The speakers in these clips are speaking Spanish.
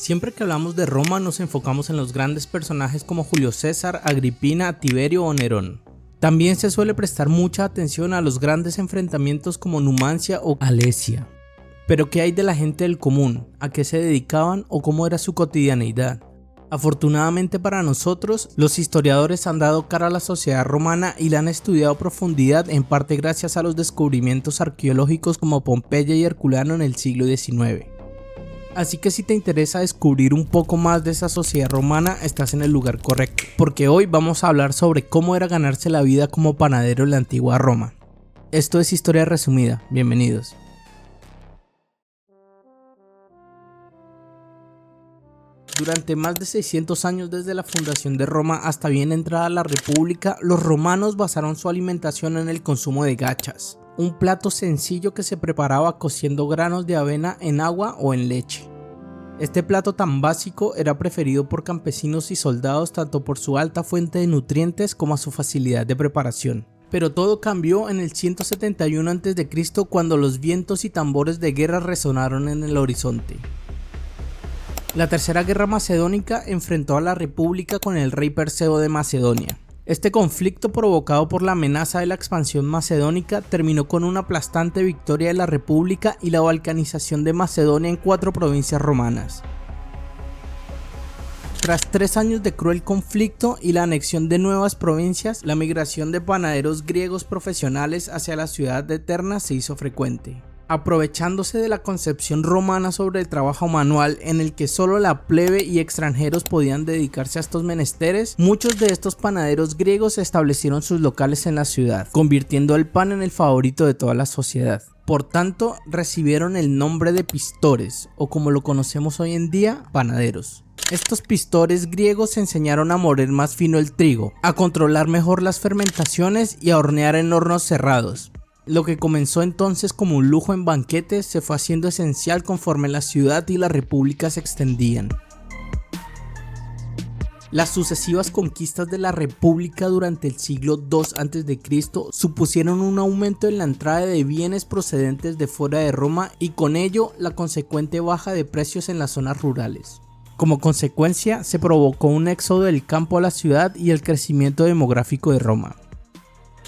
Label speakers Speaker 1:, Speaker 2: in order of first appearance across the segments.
Speaker 1: Siempre que hablamos de Roma nos enfocamos en los grandes personajes como Julio César, Agripina, Tiberio o Nerón. También se suele prestar mucha atención a los grandes enfrentamientos como Numancia o Alesia. Pero ¿qué hay de la gente del común? ¿A qué se dedicaban o cómo era su cotidianeidad? Afortunadamente para nosotros, los historiadores han dado cara a la sociedad romana y la han estudiado a profundidad, en parte gracias a los descubrimientos arqueológicos como Pompeya y Herculano en el siglo XIX. Así que si te interesa descubrir un poco más de esa sociedad romana, estás en el lugar correcto, porque hoy vamos a hablar sobre cómo era ganarse la vida como panadero en la antigua Roma. Esto es Historia Resumida, bienvenidos. Durante más de 600 años desde la fundación de Roma hasta bien entrada la República, los romanos basaron su alimentación en el consumo de gachas, un plato sencillo que se preparaba cociendo granos de avena en agua o en leche. Este plato tan básico era preferido por campesinos y soldados tanto por su alta fuente de nutrientes como a su facilidad de preparación. Pero todo cambió en el 171 a.C. cuando los vientos y tambores de guerra resonaron en el horizonte. La Tercera Guerra Macedónica enfrentó a la República con el rey Perseo de Macedonia. Este conflicto, provocado por la amenaza de la expansión macedónica, terminó con una aplastante victoria de la República y la balcanización de Macedonia en 4 provincias romanas. Tras 3 años de cruel conflicto y la anexión de nuevas provincias, la migración de panaderos griegos profesionales hacia la ciudad de Eterna se hizo frecuente. Aprovechándose de la concepción romana sobre el trabajo manual, en el que solo la plebe y extranjeros podían dedicarse a estos menesteres, muchos de estos panaderos griegos establecieron sus locales en la ciudad, convirtiendo el pan en el favorito de toda la sociedad. Por tanto, recibieron el nombre de pistores, o como lo conocemos hoy en día, panaderos. Estos pistores griegos enseñaron a moler más fino el trigo, a controlar mejor las fermentaciones y a hornear en hornos cerrados. Lo que comenzó entonces como un lujo en banquetes se fue haciendo esencial conforme la ciudad y la república se extendían. Las sucesivas conquistas de la república durante el siglo II a.C. supusieron un aumento en la entrada de bienes procedentes de fuera de Roma y con ello la consecuente baja de precios en las zonas rurales. Como consecuencia se provocó un éxodo del campo a la ciudad y el crecimiento demográfico de Roma.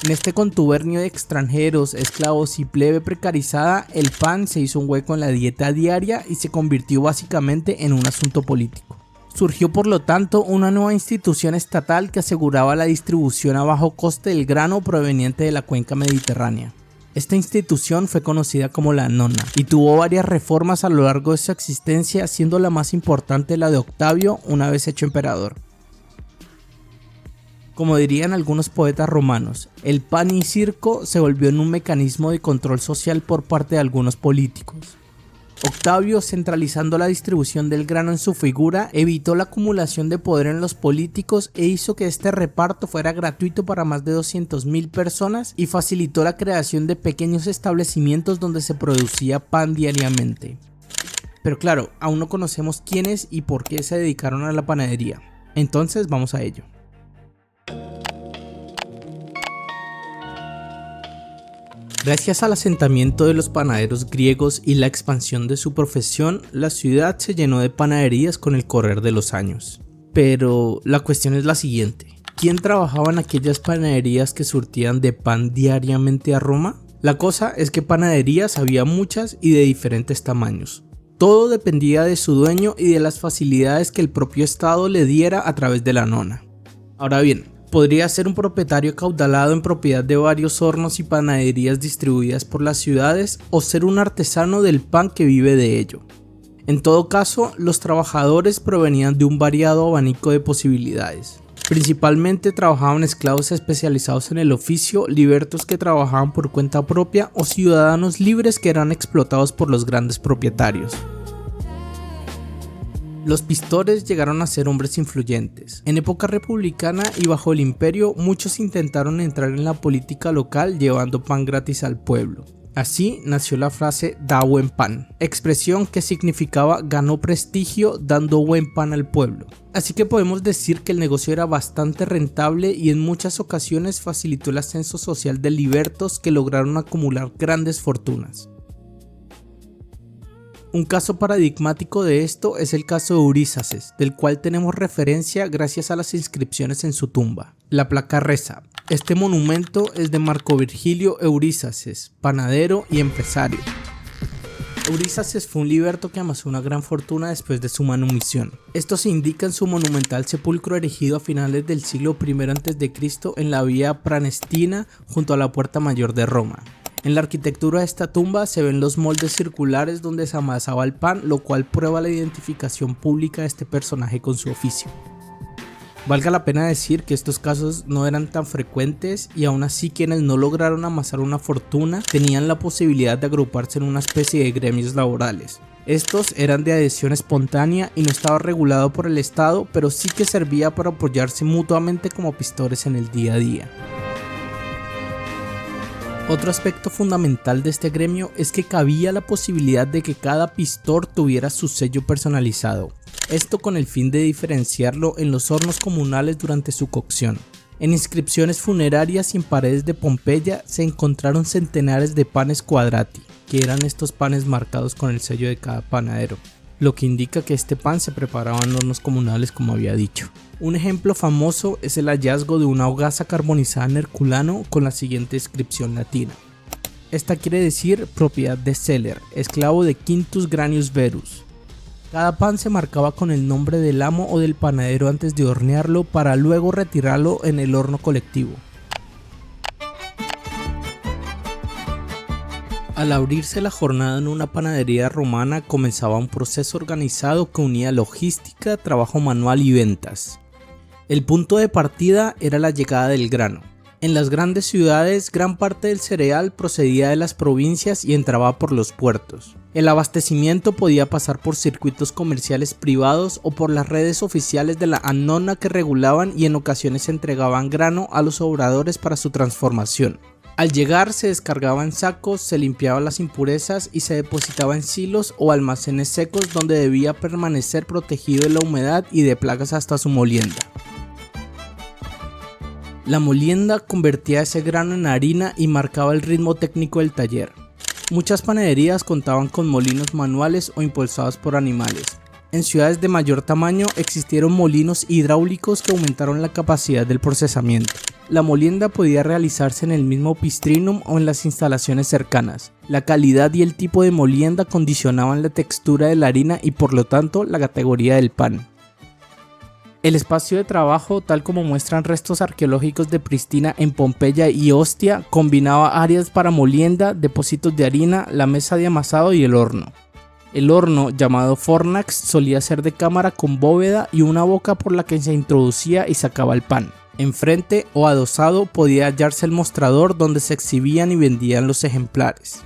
Speaker 1: En este contubernio de extranjeros, esclavos y plebe precarizada, el pan se hizo un hueco en la dieta diaria y se convirtió básicamente en un asunto político. Surgió por lo tanto una nueva institución estatal que aseguraba la distribución a bajo coste del grano proveniente de la cuenca mediterránea. Esta institución fue conocida como la Nona y tuvo varias reformas a lo largo de su existencia, siendo la más importante la de Octavio una vez hecho emperador. Como dirían algunos poetas romanos, el pan y circo se volvió en un mecanismo de control social por parte de algunos políticos. Octavio, centralizando la distribución del grano en su figura, evitó la acumulación de poder en los políticos e hizo que este reparto fuera gratuito para más de 200.000 personas y facilitó la creación de pequeños establecimientos donde se producía pan diariamente. Pero claro, aún no conocemos quiénes y por qué se dedicaron a la panadería. Entonces vamos a ello. Gracias al asentamiento de los panaderos griegos y la expansión de su profesión, la ciudad se llenó de panaderías con el correr de los años. Pero la cuestión es la siguiente: ¿quién trabajaba en aquellas panaderías que surtían de pan diariamente a Roma? La cosa es que panaderías había muchas y de diferentes tamaños. Todo dependía de su dueño y de las facilidades que el propio Estado le diera a través de la nona. Ahora bien, podría ser un propietario acaudalado en propiedad de varios hornos y panaderías distribuidas por las ciudades o ser un artesano del pan que vive de ello. En todo caso, los trabajadores provenían de un variado abanico de posibilidades. Principalmente trabajaban esclavos especializados en el oficio, libertos que trabajaban por cuenta propia o ciudadanos libres que eran explotados por los grandes propietarios. Los pistores llegaron a ser hombres influyentes. En época republicana y bajo el imperio, muchos intentaron entrar en la política local llevando pan gratis al pueblo. Así nació la frase "da buen pan", expresión que significaba ganó prestigio dando buen pan al pueblo. Así que podemos decir que el negocio era bastante rentable y en muchas ocasiones facilitó el ascenso social de libertos que lograron acumular grandes fortunas. Un caso paradigmático de esto es el caso de Eurísaces, del cual tenemos referencia gracias a las inscripciones en su tumba. La placa reza: este monumento es de Marco Virgilio Eurísaces, panadero y empresario. Eurísaces fue un liberto que amasó una gran fortuna después de su manumisión. Esto se indica en su monumental sepulcro erigido a finales del siglo I a.C. en la vía Pranestina junto a la Puerta Mayor de Roma. En la arquitectura de esta tumba se ven los moldes circulares donde se amasaba el pan, lo cual prueba la identificación pública de este personaje con su oficio. Valga la pena decir que estos casos no eran tan frecuentes y aún así quienes no lograron amasar una fortuna tenían la posibilidad de agruparse en una especie de gremios laborales. Estos eran de adhesión espontánea y no estaba regulado por el Estado, pero sí que servía para apoyarse mutuamente como pistores en el día a día. Otro aspecto fundamental de este gremio es que cabía la posibilidad de que cada pistor tuviera su sello personalizado, esto con el fin de diferenciarlo en los hornos comunales durante su cocción. En inscripciones funerarias y en paredes de Pompeya se encontraron centenares de panes quadrati, que eran estos panes marcados con el sello de cada panadero, lo que indica que este pan se preparaba en hornos comunales como había dicho. Un ejemplo famoso es el hallazgo de una hogaza carbonizada en Herculano con la siguiente inscripción latina. Esta quiere decir propiedad de Celer, esclavo de Quintus Granius Verus. Cada pan se marcaba con el nombre del amo o del panadero antes de hornearlo para luego retirarlo en el horno colectivo. Al abrirse la jornada en una panadería romana comenzaba un proceso organizado que unía logística, trabajo manual y ventas. El punto de partida era la llegada del grano. En las grandes ciudades, gran parte del cereal procedía de las provincias y entraba por los puertos. El abastecimiento podía pasar por circuitos comerciales privados o por las redes oficiales de la annona que regulaban y en ocasiones entregaban grano a los obradores para su transformación. Al llegar se descargaba en sacos, se limpiaban las impurezas y se depositaba en silos o almacenes secos donde debía permanecer protegido de la humedad y de plagas hasta su molienda. La molienda convertía ese grano en harina y marcaba el ritmo técnico del taller. Muchas panaderías contaban con molinos manuales o impulsados por animales. En ciudades de mayor tamaño existieron molinos hidráulicos que aumentaron la capacidad del procesamiento. La molienda podía realizarse en el mismo pistrinum o en las instalaciones cercanas. La calidad y el tipo de molienda condicionaban la textura de la harina y por lo tanto la categoría del pan. El espacio de trabajo, tal como muestran restos arqueológicos de Pristina en Pompeya y Ostia, combinaba áreas para molienda, depósitos de harina, la mesa de amasado y el horno. El horno, llamado fornax, solía ser de cámara con bóveda y una boca por la que se introducía y sacaba el pan. Enfrente o adosado podía hallarse el mostrador donde se exhibían y vendían los ejemplares.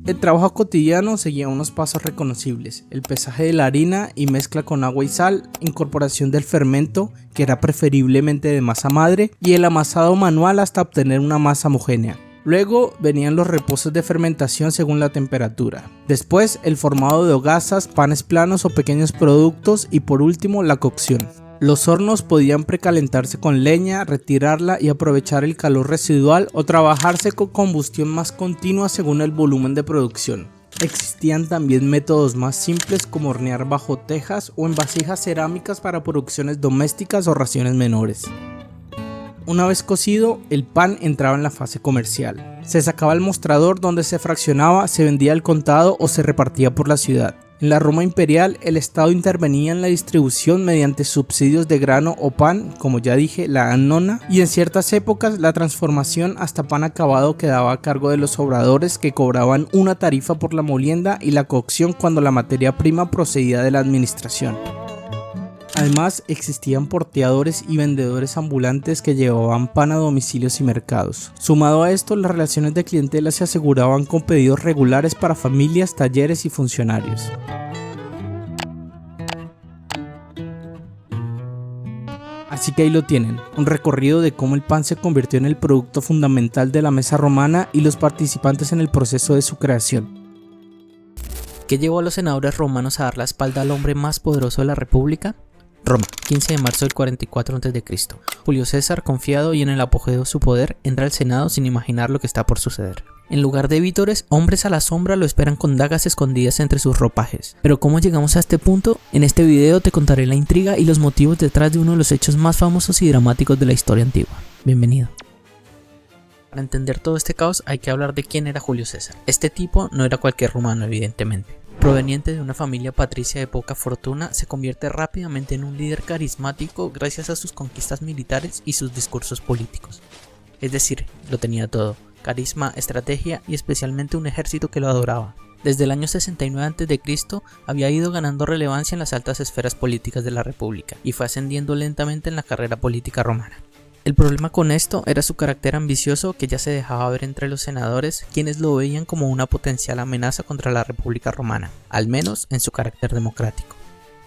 Speaker 1: El trabajo cotidiano seguía unos pasos reconocibles: el pesaje de la harina y mezcla con agua y sal, incorporación del fermento, que era preferiblemente de masa madre, y el amasado manual hasta obtener una masa homogénea. Luego venían los reposos de fermentación según la temperatura. Después el formado de hogazas, panes planos o pequeños productos y por último la cocción. Los hornos podían precalentarse con leña, retirarla y aprovechar el calor residual o trabajarse con combustión más continua según el volumen de producción. Existían también métodos más simples como hornear bajo tejas o en vasijas cerámicas para producciones domésticas o raciones menores. Una vez cocido, el pan entraba en la fase comercial. Se sacaba al mostrador donde se fraccionaba, se vendía al contado o se repartía por la ciudad. En la Roma imperial, el Estado intervenía en la distribución mediante subsidios de grano o pan, como ya dije, la annona, y en ciertas épocas la transformación hasta pan acabado quedaba a cargo de los obradores, que cobraban una tarifa por la molienda y la cocción cuando la materia prima procedía de la administración. Además, existían porteadores y vendedores ambulantes que llevaban pan a domicilios y mercados. Sumado a esto, las relaciones de clientela se aseguraban con pedidos regulares para familias, talleres y funcionarios. Así que ahí lo tienen, un recorrido de cómo el pan se convirtió en el producto fundamental de la mesa romana y los participantes en el proceso de su creación.
Speaker 2: ¿Qué llevó a los senadores romanos a dar la espalda al hombre más poderoso de la República? Roma, 15 de marzo del 44 a.C. Julio César, confiado y en el apogeo de su poder, entra al Senado sin imaginar lo que está por suceder. En lugar de vítores, hombres a la sombra lo esperan con dagas escondidas entre sus ropajes. Pero ¿cómo llegamos a este punto? En este video te contaré la intriga y los motivos detrás de uno de los hechos más famosos y dramáticos de la historia antigua. Bienvenido. Para entender todo este caos hay que hablar de quién era Julio César. Este tipo no era cualquier romano, evidentemente. Proveniente de una familia patricia de poca fortuna, se convierte rápidamente en un líder carismático gracias a sus conquistas militares y sus discursos políticos. Es decir, lo tenía todo: carisma, estrategia y especialmente un ejército que lo adoraba. Desde el año 69 a.C. había ido ganando relevancia en las altas esferas políticas de la República y fue ascendiendo lentamente en la carrera política romana. El problema con esto era su carácter ambicioso, que ya se dejaba ver entre los senadores, quienes lo veían como una potencial amenaza contra la República Romana, al menos en su carácter democrático.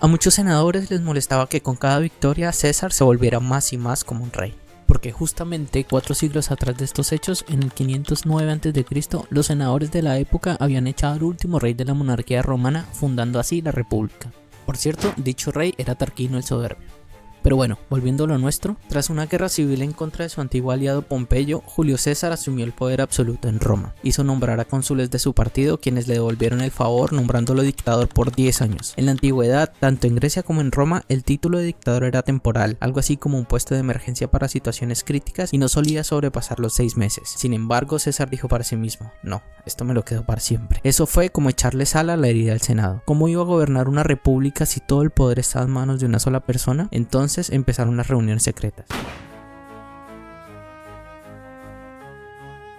Speaker 2: A muchos senadores les molestaba que con cada victoria César se volviera más y más como un rey. Porque justamente 4 siglos atrás de estos hechos, en el 509 a.C., los senadores de la época habían echado al último rey de la monarquía romana, fundando así la República. Por cierto, dicho rey era Tarquino el Soberbio. Pero bueno, volviendo a lo nuestro, tras una guerra civil en contra de su antiguo aliado Pompeyo, Julio César asumió el poder absoluto en Roma. Hizo nombrar a cónsules de su partido, quienes le devolvieron el favor nombrándolo dictador por 10 años. En la antigüedad, tanto en Grecia como en Roma, el título de dictador era temporal, algo así como un puesto de emergencia para situaciones críticas, y no solía sobrepasar los 6 meses. Sin embargo, César dijo para sí mismo: no, esto me lo quedo para siempre. Eso fue como echarle sal a la herida del Senado. ¿Cómo iba a gobernar una república si todo el poder estaba en manos de una sola persona? Entonces empezaron las reuniones secretas.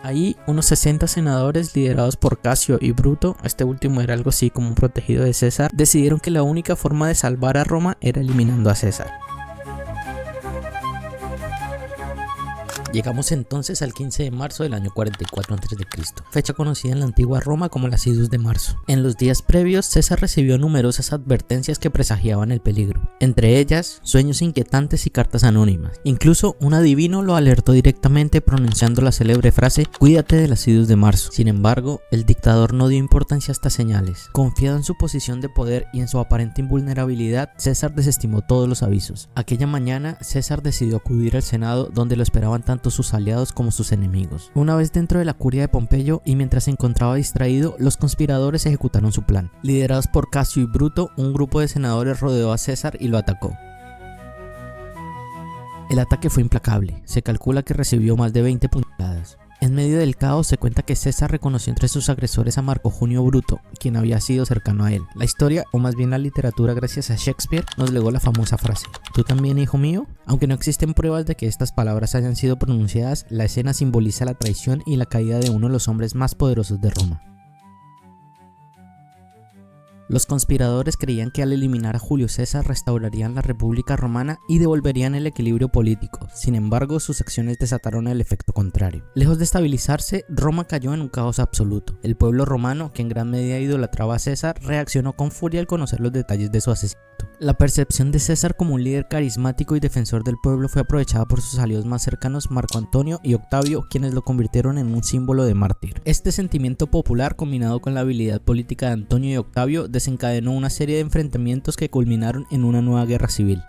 Speaker 2: Ahí, unos 60 senadores liderados por Casio y Bruto, este último era algo así como un protegido de César, decidieron que la única forma de salvar a Roma era eliminando a César. Llegamos entonces al 15 de marzo del año 44 a.C., fecha conocida en la antigua Roma como las Idus de marzo. En los días previos, César recibió numerosas advertencias que presagiaban el peligro, entre ellas sueños inquietantes y cartas anónimas. Incluso un adivino lo alertó directamente pronunciando la célebre frase: "Cuídate de las Idus de marzo". Sin embargo, el dictador no dio importancia a estas señales. Confiado en su posición de poder y en su aparente invulnerabilidad, César desestimó todos los avisos. Aquella mañana, César decidió acudir al Senado, donde lo esperaban tanto sus aliados como sus enemigos. Una vez dentro de la curia de Pompeyo y mientras se encontraba distraído, los conspiradores ejecutaron su plan. Liderados por Casio y Bruto, un grupo de senadores rodeó a César y lo atacó. El ataque fue implacable. Se calcula que recibió más de 20 puñaladas. En medio del caos se cuenta que César reconoció entre sus agresores a Marco Junio Bruto, quien había sido cercano a él. La historia, o más bien la literatura gracias a Shakespeare, nos legó la famosa frase: "¿Tú también, hijo mío?". Aunque no existen pruebas de que estas palabras hayan sido pronunciadas, la escena simboliza la traición y la caída de uno de los hombres más poderosos de Roma. Los conspiradores creían que al eliminar a Julio César restaurarían la República Romana y devolverían el equilibrio político. Sin embargo, sus acciones desataron el efecto contrario. Lejos de estabilizarse, Roma cayó en un caos absoluto. El pueblo romano, que en gran medida idolatraba a César, reaccionó con furia al conocer los detalles de su asesinato. La percepción de César como un líder carismático y defensor del pueblo fue aprovechada por sus aliados más cercanos, Marco Antonio y Octavio, quienes lo convirtieron en un símbolo de mártir. Este sentimiento popular, combinado con la habilidad política de Antonio y Octavio, desencadenó una serie de enfrentamientos que culminaron en una nueva guerra civil.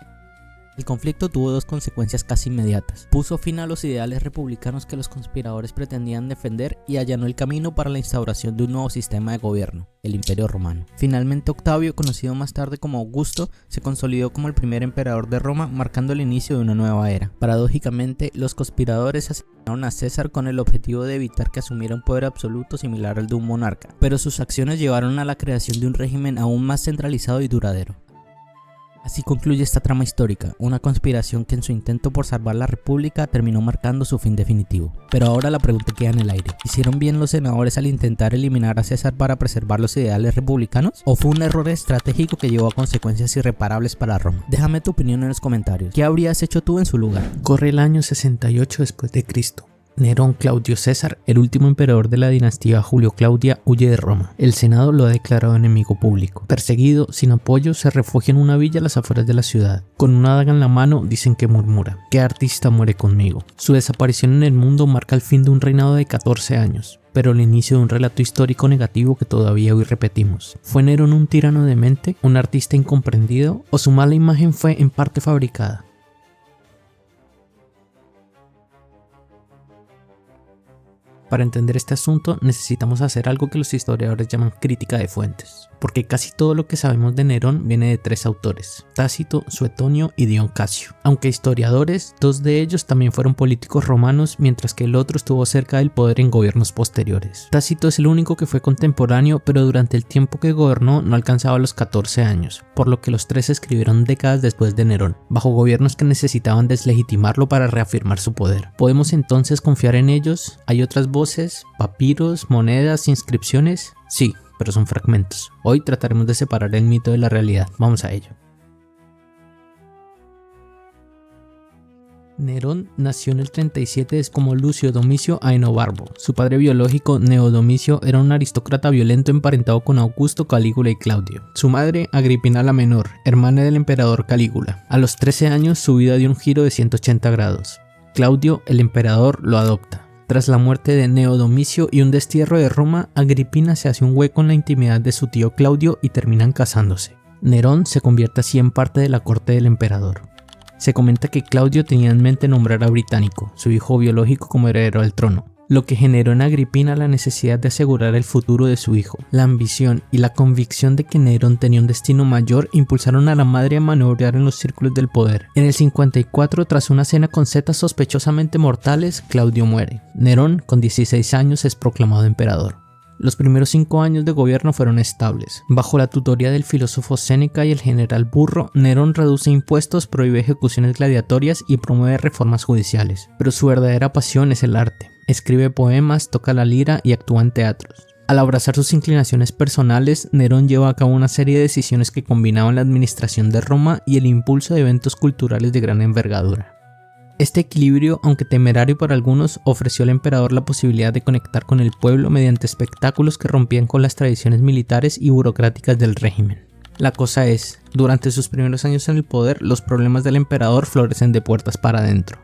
Speaker 2: El conflicto tuvo dos consecuencias casi inmediatas. Puso fin a los ideales republicanos que los conspiradores pretendían defender y allanó el camino para la instauración de un nuevo sistema de gobierno, el Imperio Romano. Finalmente, Octavio, conocido más tarde como Augusto, se consolidó como el primer emperador de Roma, marcando el inicio de una nueva era. Paradójicamente, los conspiradores asesinaron a César con el objetivo de evitar que asumiera un poder absoluto similar al de un monarca, pero sus acciones llevaron a la creación de un régimen aún más centralizado y duradero. Así concluye esta trama histórica, una conspiración que en su intento por salvar la república terminó marcando su fin definitivo. Pero ahora la pregunta queda en el aire: ¿hicieron bien los senadores al intentar eliminar a César para preservar los ideales republicanos? ¿O fue un error estratégico que llevó a consecuencias irreparables para Roma? Déjame tu opinión en los comentarios. ¿Qué habrías hecho tú en su lugar?
Speaker 1: Corre el año 68 después de Cristo. Nerón Claudio César, el último emperador de la dinastía Julio Claudia, huye de Roma. El Senado lo ha declarado enemigo público. Perseguido, sin apoyo, se refugia en una villa a las afueras de la ciudad. Con una daga en la mano, dicen que murmura: ¿qué artista muere conmigo? Su desaparición en el mundo marca el fin de un reinado de 14 años. Pero el inicio de un relato histórico negativo que todavía hoy repetimos. ¿Fue Nerón un tirano demente, un artista incomprendido, o su mala imagen fue en parte fabricada?
Speaker 2: Para entender este asunto necesitamos hacer algo que los historiadores llaman crítica de fuentes, porque casi todo lo que sabemos de Nerón viene de 3 autores: Tácito, Suetonio y Dion Casio. Aunque historiadores, 2 de ellos también fueron políticos romanos, mientras que el otro estuvo cerca del poder en gobiernos posteriores. Tácito es el único que fue contemporáneo, pero durante el tiempo que gobernó no alcanzaba los 14 años, por lo que los 3 escribieron décadas después de Nerón, bajo gobiernos que necesitaban deslegitimarlo para reafirmar su poder. ¿Podemos entonces confiar en ellos? ¿Hay otras voces, papiros, monedas, inscripciones? Sí, pero son fragmentos. Hoy trataremos de separar el mito de la realidad. Vamos a ello. Nerón nació en el 37 como Lucio Domicio Aenobarbo. Su padre biológico, Gneo Domicio, era un aristócrata violento emparentado con Augusto, Calígula y Claudio. Su madre, Agripina la Menor, hermana del emperador Calígula. A los 13 años su vida dio un giro de 180 grados. Claudio, el emperador, lo adopta. Tras la muerte de Gneo Domicio y un destierro de Roma, Agripina se hace un hueco en la intimidad de su tío Claudio y terminan casándose. Nerón se convierte así en parte de la corte del emperador. Se comenta que Claudio tenía en mente nombrar a Británico, su hijo biológico, como heredero al trono, lo que generó en Agripina la necesidad de asegurar el futuro de su hijo. La ambición y la convicción de que Nerón tenía un destino mayor impulsaron a la madre a maniobrar en los círculos del poder. En el 54, tras una cena con setas sospechosamente mortales, Claudio muere. Nerón, con 16 años, es proclamado emperador. Los primeros 5 años de gobierno fueron estables. Bajo la tutoría del filósofo Séneca y el general Burro, Nerón reduce impuestos, prohíbe ejecuciones gladiatorias y promueve reformas judiciales. Pero su verdadera pasión es el arte. Escribe poemas, toca la lira y actúa en teatros. Al abrazar sus inclinaciones personales, Nerón lleva a cabo una serie de decisiones que combinaban la administración de Roma y el impulso de eventos culturales de gran envergadura. Este equilibrio, aunque temerario para algunos, ofreció al emperador la posibilidad de conectar con el pueblo mediante espectáculos que rompían con las tradiciones militares y burocráticas del régimen. La cosa es, durante sus primeros años en el poder, los problemas del emperador florecen de puertas para adentro.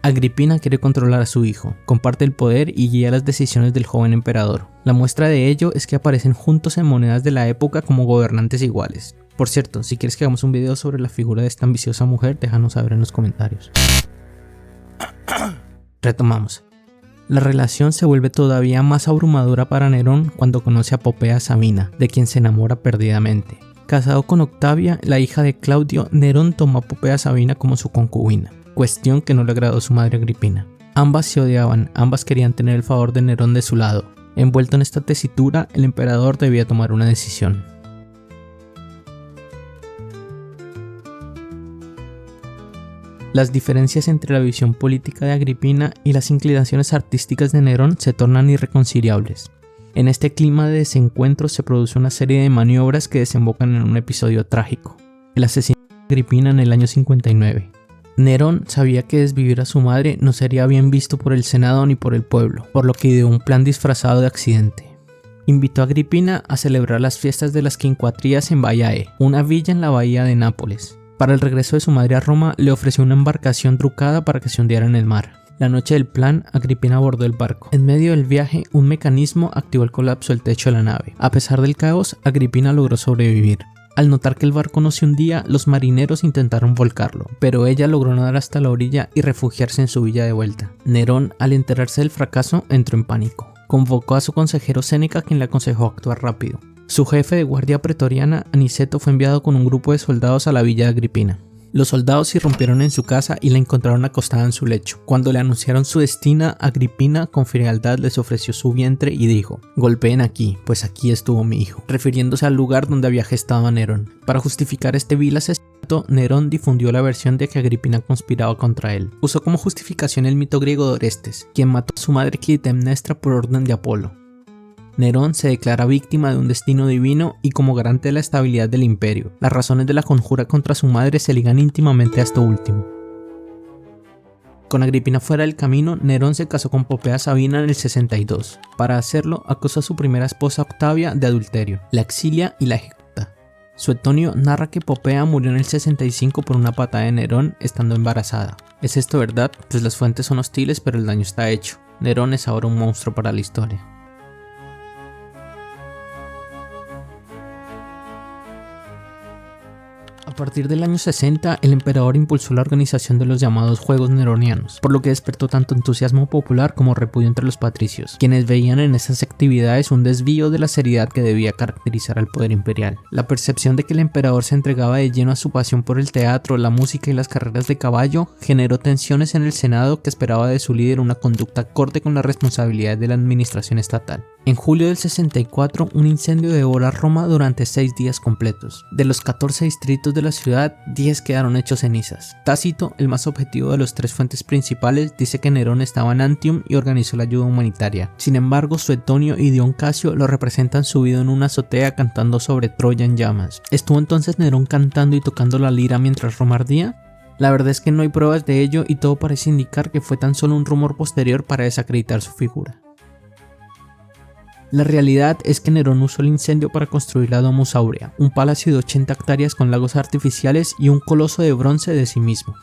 Speaker 2: Agripina quiere controlar a su hijo, comparte el poder y guía las decisiones del joven emperador. La muestra de ello es que aparecen juntos en monedas de la época como gobernantes iguales. Por cierto, si quieres que hagamos un video sobre la figura de esta ambiciosa mujer, déjanos saber en los comentarios. Retomamos. La relación se vuelve todavía más abrumadora para Nerón cuando conoce a Popea Sabina, de quien se enamora perdidamente. Casado con Octavia, la hija de Claudio, Nerón tomó a Popea Sabina como su concubina, cuestión que no le agradó a su madre Agripina. Ambas se odiaban, ambas querían tener el favor de Nerón de su lado. Envuelto en esta tesitura, el emperador debía tomar una decisión. Las diferencias entre la visión política de Agripina y las inclinaciones artísticas de Nerón se tornan irreconciliables. En este clima de desencuentro se produce una serie de maniobras que desembocan en un episodio trágico: el asesinato de Agripina en el año 59. Nerón sabía que desvivir a su madre no sería bien visto por el Senado ni por el pueblo, por lo que ideó un plan disfrazado de accidente. Invitó a Agripina a celebrar las fiestas de las Quincuatrías en Baiae, una villa en la bahía de Nápoles. Para el regreso de su madre a Roma, le ofreció una embarcación trucada para que se hundiera en el mar. La noche del plan, Agripina abordó el barco. En medio del viaje, un mecanismo activó el colapso del techo de la nave. A pesar del caos, Agripina logró sobrevivir. Al notar que el barco no se hundía, los marineros intentaron volcarlo, pero ella logró nadar hasta la orilla y refugiarse en su villa de vuelta. Nerón, al enterarse del fracaso, entró en pánico. Convocó a su consejero Séneca, quien le aconsejó actuar rápido. Su jefe de guardia pretoriana, Aniceto, fue enviado con un grupo de soldados a la villa de Agripina. Los soldados irrumpieron en su casa y la encontraron acostada en su lecho. Cuando le anunciaron su destino, Agripina con frialdad les ofreció su vientre y dijo: "Golpeen aquí, pues aquí estuvo mi hijo", refiriéndose al lugar donde había gestado a Nerón. Para justificar este vil asesinato, Nerón difundió la versión de que Agripina conspiraba contra él. Usó como justificación el mito griego de Orestes, quien mató a su madre Clitemnestra por orden de Apolo. Nerón se declara víctima de un destino divino y como garante de la estabilidad del imperio. Las razones de la conjura contra su madre se ligan íntimamente a esto último. Con Agripina fuera del camino, Nerón se casó con Popea Sabina en el 62. Para hacerlo, acusó a su primera esposa Octavia de adulterio, la exilia y la ejecuta. Suetonio narra que Popea murió en el 65 por una patada de Nerón estando embarazada. ¿Es esto verdad? Pues las fuentes son hostiles, pero el daño está hecho. Nerón es ahora un monstruo para la historia. A partir del año 60, el emperador impulsó la organización de los llamados Juegos Neronianos, por lo que despertó tanto entusiasmo popular como repudio entre los patricios, quienes veían en esas actividades un desvío de la seriedad que debía caracterizar al poder imperial. La percepción de que el emperador se entregaba de lleno a su pasión por el teatro, la música y las carreras de caballo generó tensiones en el Senado, que esperaba de su líder una conducta acorde con las responsabilidades de la administración estatal. En julio del 64, un incendio devora Roma durante 6 días completos. De los 14 distritos de la ciudad, 10 quedaron hechos cenizas. Tácito, el más objetivo de los 3 fuentes principales, dice que Nerón estaba en Antium y organizó la ayuda humanitaria. Sin embargo, Suetonio y Dion Casio lo representan subido en una azotea cantando sobre Troya en llamas. ¿Estuvo entonces Nerón cantando y tocando la lira mientras Roma ardía? La verdad es que no hay pruebas de ello y todo parece indicar que fue tan solo un rumor posterior para desacreditar su figura. La realidad es que Nerón usó el incendio para construir la Domus Aurea, un palacio de 80 hectáreas con lagos artificiales y un coloso de bronce de sí mismo.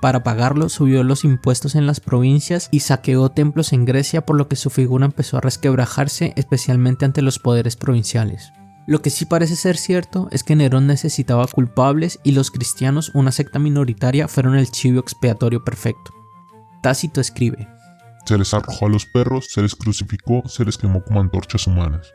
Speaker 2: Para pagarlo, subió los impuestos en las provincias y saqueó templos en Grecia, por lo que su figura empezó a resquebrajarse, especialmente ante los poderes provinciales. Lo que sí parece ser cierto es que Nerón necesitaba culpables y los cristianos, una secta minoritaria, fueron el chivo expiatorio perfecto. Tácito escribe:
Speaker 3: se les arrojó a los perros, se les crucificó, se les quemó como antorchas humanas.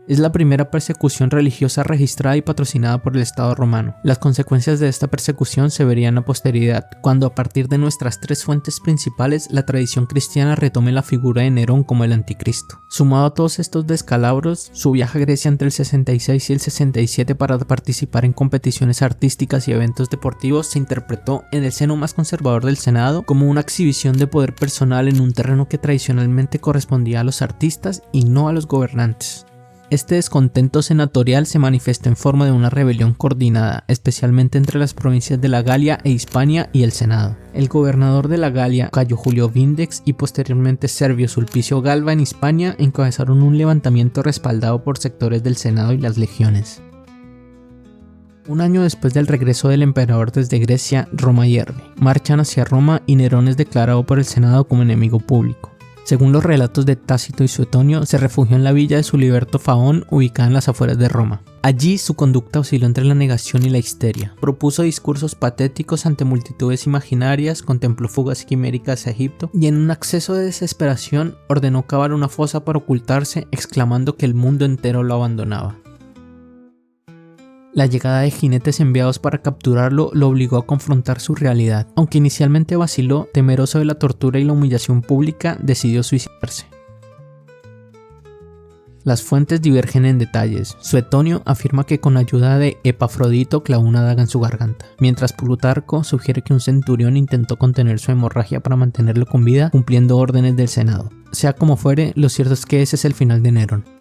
Speaker 2: Es la primera persecución religiosa registrada y patrocinada por el Estado romano. Las consecuencias de esta persecución se verían a posteridad, cuando a partir de nuestras 3 fuentes principales, la tradición cristiana retome la figura de Nerón como el anticristo. Sumado a todos estos descalabros, su viaje a Grecia entre el 66 y el 67 para participar en competiciones artísticas y eventos deportivos se interpretó en el seno más conservador del Senado como una exhibición de poder personal en un terreno que tradicionalmente correspondía a los artistas y no a los gobernantes. Este descontento senatorial se manifiesta en forma de una rebelión coordinada, especialmente entre las provincias de la Galia e Hispania y el Senado. El gobernador de la Galia, Cayo Julio Vindex, y posteriormente Servio Sulpicio Galba en Hispania encabezaron un levantamiento respaldado por sectores del Senado y las legiones. Un año después del regreso del emperador desde Grecia, Roma hierve. Marchan hacia Roma y Nerón es declarado por el Senado como enemigo público. Según los relatos de Tácito y Suetonio, se refugió en la villa de Suliberto Faón, ubicada en las afueras de Roma. Allí su conducta osciló entre la negación y la histeria. Propuso discursos patéticos ante multitudes imaginarias, contempló fugas quiméricas a Egipto y en un acceso de desesperación ordenó cavar una fosa para ocultarse, exclamando que el mundo entero lo abandonaba. La llegada de jinetes enviados para capturarlo lo obligó a confrontar su realidad. Aunque inicialmente vaciló, temeroso de la tortura y la humillación pública, decidió suicidarse. Las fuentes divergen en detalles. Suetonio afirma que con ayuda de Epafrodito clavó una daga en su garganta, mientras Plutarco sugiere que un centurión intentó contener su hemorragia para mantenerlo con vida, cumpliendo órdenes del Senado. Sea como fuere, lo cierto es que ese es el final de Nerón.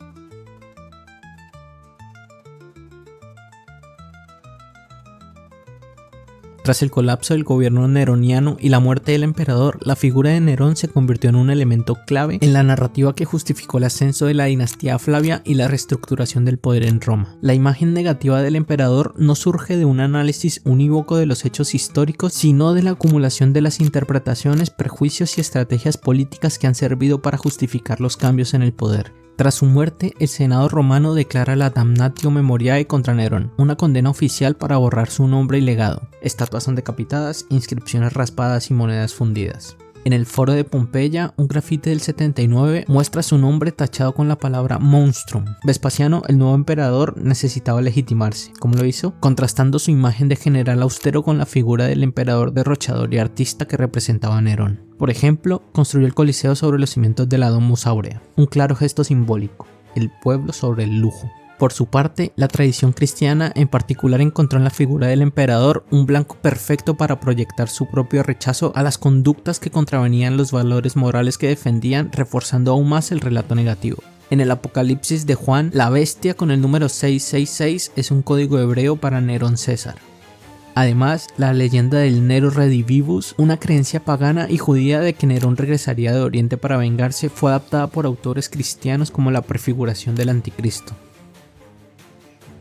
Speaker 2: Tras el colapso del gobierno neroniano y la muerte del emperador, la figura de Nerón se convirtió en un elemento clave en la narrativa que justificó el ascenso de la dinastía Flavia y la reestructuración del poder en Roma. La imagen negativa del emperador no surge de un análisis unívoco de los hechos históricos, sino de la acumulación de las interpretaciones, prejuicios y estrategias políticas que han servido para justificar los cambios en el poder. Tras su muerte, el Senado romano declara la damnatio memoriae contra Nerón, una condena oficial para borrar su nombre y legado. Estatuas son decapitadas, inscripciones raspadas y monedas fundidas. En el foro de Pompeya, un grafite del 79 muestra su nombre tachado con la palabra monstrum. Vespasiano, el nuevo emperador, necesitaba legitimarse. ¿Cómo lo hizo? Contrastando su imagen de general austero con la figura del emperador derrochador y artista que representaba a Nerón. Por ejemplo, construyó el Coliseo sobre los cimientos de la Domus Aurea, un claro gesto simbólico, el pueblo sobre el lujo. Por su parte, la tradición cristiana en particular encontró en la figura del emperador un blanco perfecto para proyectar su propio rechazo a las conductas que contravenían los valores morales que defendían, reforzando aún más el relato negativo. En el Apocalipsis de Juan, la bestia con el número 666 es un código hebreo para Nerón César. Además, la leyenda del Nero Redivivus, una creencia pagana y judía de que Nerón regresaría de Oriente para vengarse, fue adaptada por autores cristianos como la prefiguración del Anticristo.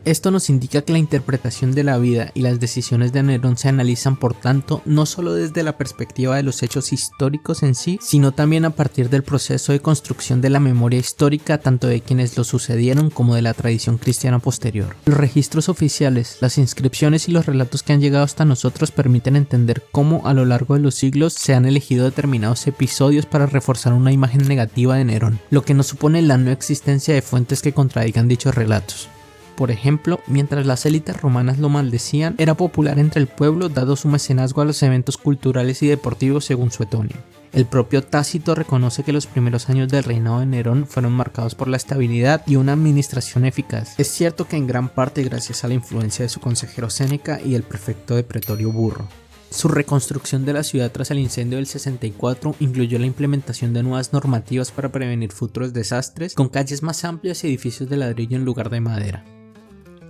Speaker 1: Esto nos indica que la interpretación de la vida y las decisiones de Nerón se analizan por tanto no solo desde la perspectiva de los hechos históricos en sí, sino también a partir del proceso de construcción de la memoria histórica tanto de quienes lo sucedieron como de la tradición cristiana posterior. Los registros oficiales, las inscripciones y los relatos que han llegado hasta nosotros permiten entender cómo a lo largo de los siglos se han elegido determinados episodios para reforzar una imagen negativa de Nerón, lo que no supone la no existencia de fuentes que contradigan dichos relatos. Por ejemplo, mientras las élites romanas lo maldecían, era popular entre el pueblo dado su mecenazgo a los eventos culturales y deportivos según Suetonio. El propio Tácito reconoce que los primeros años del reinado de Nerón fueron marcados por la estabilidad y una administración eficaz. Es cierto que en gran parte gracias a la influencia de su consejero Séneca y el prefecto de Pretorio Burro. Su reconstrucción de la ciudad tras el incendio del 64 incluyó la implementación de nuevas normativas para prevenir futuros desastres, con calles más amplias y edificios de ladrillo en lugar de madera.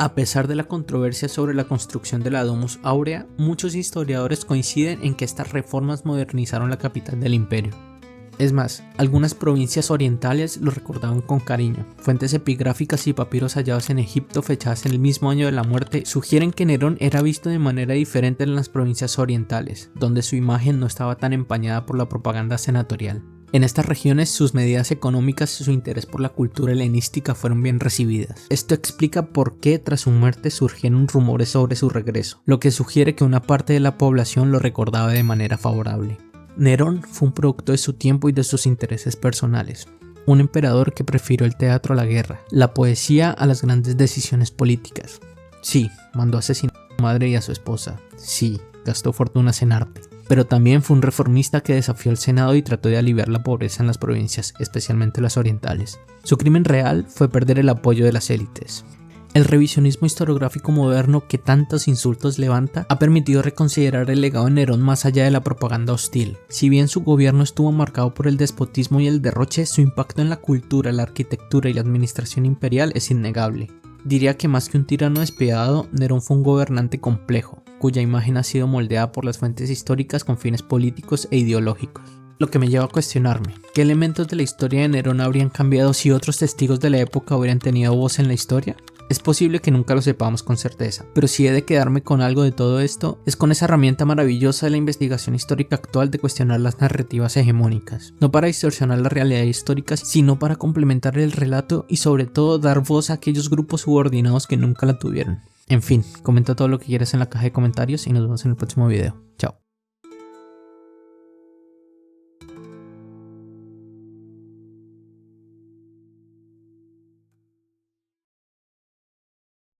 Speaker 1: A pesar de la controversia sobre la construcción de la Domus Aurea, muchos historiadores coinciden en que estas reformas modernizaron la capital del imperio. Es más, algunas provincias orientales lo recordaban con cariño. Fuentes epigráficas y papiros hallados en Egipto fechadas en el mismo año de la muerte sugieren que Nerón era visto de manera diferente en las provincias orientales, donde su imagen no estaba tan empañada por la propaganda senatorial. En estas regiones sus medidas económicas y su interés por la cultura helenística fueron bien recibidas. Esto explica por qué tras su muerte surgieron rumores sobre su regreso, lo que sugiere que una parte de la población lo recordaba de manera favorable. Nerón fue un producto de su tiempo y de sus intereses personales. Un emperador que prefirió el teatro a la guerra, la poesía a las grandes decisiones políticas. Sí, mandó asesinar a su madre y a su esposa. Sí, gastó fortunas en arte. Pero también fue un reformista que desafió al Senado y trató de aliviar la pobreza en las provincias, especialmente las orientales. Su crimen real fue perder el apoyo de las élites. El revisionismo historiográfico moderno que tantos insultos levanta ha permitido reconsiderar el legado de Nerón más allá de la propaganda hostil. Si bien su gobierno estuvo marcado por el despotismo y el derroche, su impacto en la cultura, la arquitectura y la administración imperial es innegable. Diría que más que un tirano despiadado, Nerón fue un gobernante complejo, cuya imagen ha sido moldeada por las fuentes históricas con fines políticos e ideológicos. Lo que me lleva a cuestionarme, ¿qué elementos de la historia de Nerón habrían cambiado si otros testigos de la época hubieran tenido voz en la historia? Es posible que nunca lo sepamos con certeza, pero si he de quedarme con algo de todo esto, es con esa herramienta maravillosa de la investigación histórica actual de cuestionar las narrativas hegemónicas, no para distorsionar la realidad histórica, sino para complementar el relato y sobre todo dar voz a aquellos grupos subordinados que nunca la tuvieron. En fin, comenta todo lo que quieras en la caja de comentarios y nos vemos en el próximo video. Chao.